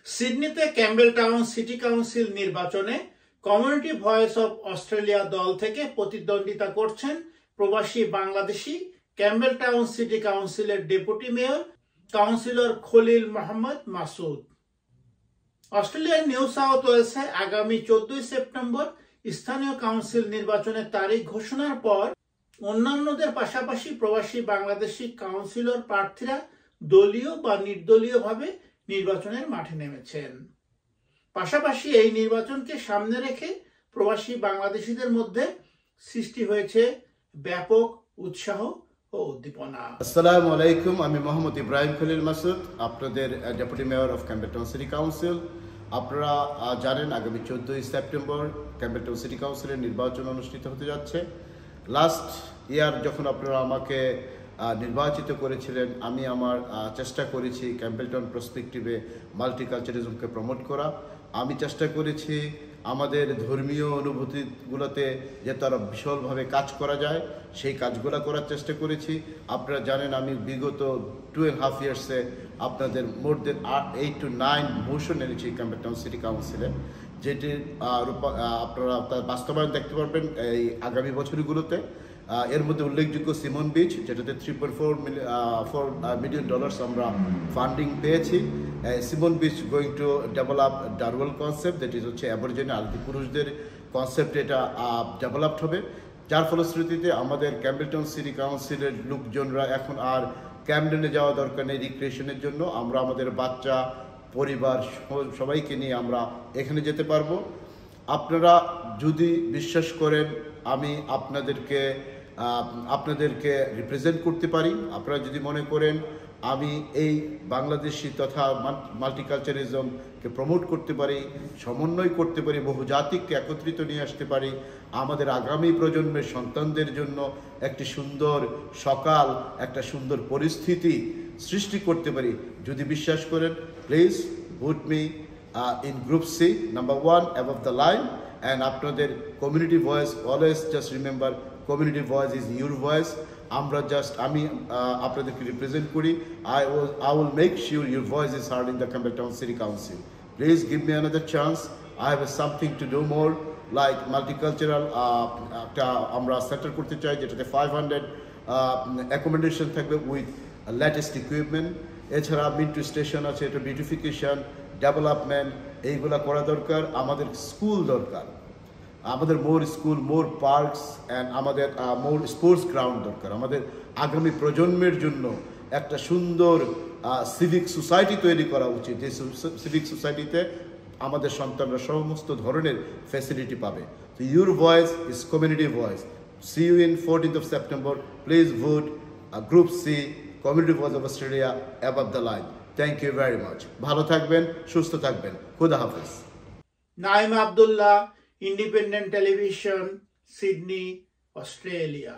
সিডনিতে Campbell town city council নির্বাচনে community voice of Australia দল থেকে প্রতিদ্বন্দ্বিতা করছেন প্রবাসী বাংলাদেশি ক্যাম্বেল টাউন সিটি কাউন্সিলের deputy mayor councillor Khalil Mohammad Masud. অস্ট্রেলিয়ার নিউ সাউথ ওয়েলসে আগামী 14 সেপ্টেম্বর স্থানীয় কাউন্সিল নির্বাচনের তারিখ ঘোষণার পর অন্যান্যদের পাশাপাশি প্রবাসী বাংলাদেশি কাউন্সিলর প্রার্থীরা দলীয় বা নির্দলীয়ভাবে নির্বাচনের মাঠে নেমেছেন। পাশাপাশি এই নির্বাচনকে সামনে রেখে প্রবাসী বাংলাদেশিদের মধ্যে সৃষ্টি হয়েছে ব্যাপক উৎসাহ ও উদ্দীপনা। আসসালামু আলাইকুম, আমি মোহাম্মদ ইব্রাহিম খলিল মাসুদ, আপনাদের deputy mayor of Campbell town city council. আপনারা জানেন আগামী 14 সেপ্টেম্বর ক্যাম্বেল টাউন সিটি কাউন্সিলের নির্বাচন অনুষ্ঠিত হতে যাচ্ছে। লাস্ট ইয়ার যখন আপনারা আমাকে নির্বাচিত করেছিলেন, আমি আমার চেষ্টা করেছি ক্যাম্বেল টাউন প্রসপেক্টিভে মাল্টিকালচারিজমকে প্রমোট করা। আমি চেষ্টা করেছি আমাদের ধর্মীয় অনুভূতিগুলোতে যে তারা বিশালভাবে কাজ করা যায় সেই কাজগুলো করার চেষ্টা করেছি। আপনারা জানেন আমি বিগত 2.5 ইয়ার্সে আপনাদের মোর দেন 8 to 9 মোশন এনেছি ক্যাম্বেল টাউন সিটি কাউন্সিলে, যেটির আপনারা তার বাস্তবায়ন দেখতে পারবেন এই আগামী বছরগুলোতে। এর মধ্যে উল্লেখযোগ্য সিমন বিচ, যেটাতে $3.4 মিলিয়ন আমরা ফান্ডিং পেয়েছি। সিমন বিচ গোয়িং টু ডেভেলপ ডারওয়েল কনসেপ্ট, দ্যাট ইজ হচ্ছে অ্যাবরিজিন আদি পুরুষদের কনসেপ্ট, এটা ডেভেলপড হবে, যার ফলশ্রুতিতে আমাদের ক্যাম্বেল টাউন সিটি কাউন্সিলের লোকজনরা এখন আর ক্যামডেনে যাওয়া দরকার নেই রিক্রিয়েশনের জন্য। আমরা আমাদের বাচ্চা পরিবার সবাইকে নিয়ে আমরা এখানে যেতে পারবো। আপনারা যদি বিশ্বাস করেন আমি আপনাদেরকে রিপ্রেজেন্ট করতে পারি, আপনারা যদি মনে করেন আমি এই বাংলাদেশি তথা মাল্টিকালচারিজমকে প্রমোট করতে পারি, সমন্বয় করতে পারি, বহুজাতিককে একত্রিত নিয়ে আসতে পারি, আমাদের আগামী প্রজন্মের সন্তানদের জন্য একটি সুন্দর সকাল, একটা সুন্দর পরিস্থিতি সৃষ্টি করতে পারি, যদি বিশ্বাস করেন please vote me in group C, number 1 above the line, and আপনাদের community voice, always just remember community voice is your voice. আমি আপনাদেরকে রিপ্রেজেন্ট করি। I will make sure your voice is heard in the Campbell Town City Council. Please give me another chance. I have something to do more, like multicultural আমরা centre করতে চাই, যেটাতে 500 accommodation থাকবে with latest equipment. এছাড়া Mintu station আছে, এটা beautification, development, এইগুলা করা দরকার। আমাদের স্কুল দরকার, আমাদের মোর স্কুল, মোর পার্কস অ্যান্ড আমাদের মোর স্পোর্টস গ্রাউন্ড দরকার। আমাদের আগামী প্রজন্মের জন্য একটা সুন্দর সিভিক সোসাইটি তৈরি করা উচিত, যে সিভিক সোসাইটিতে আমাদের সন্তানরা সমস্ত ধরনের ফ্যাসিলিটি পাবে। তো your voice is community voice. See you in 14th of September. Please vote group C, community voice of Australia, above the line. Thank you very much. ভালো থাকবেন, সুস্থ থাকবেন। খুদা হাফেজ। Naim Abdullah, independent television, Sydney, Australia.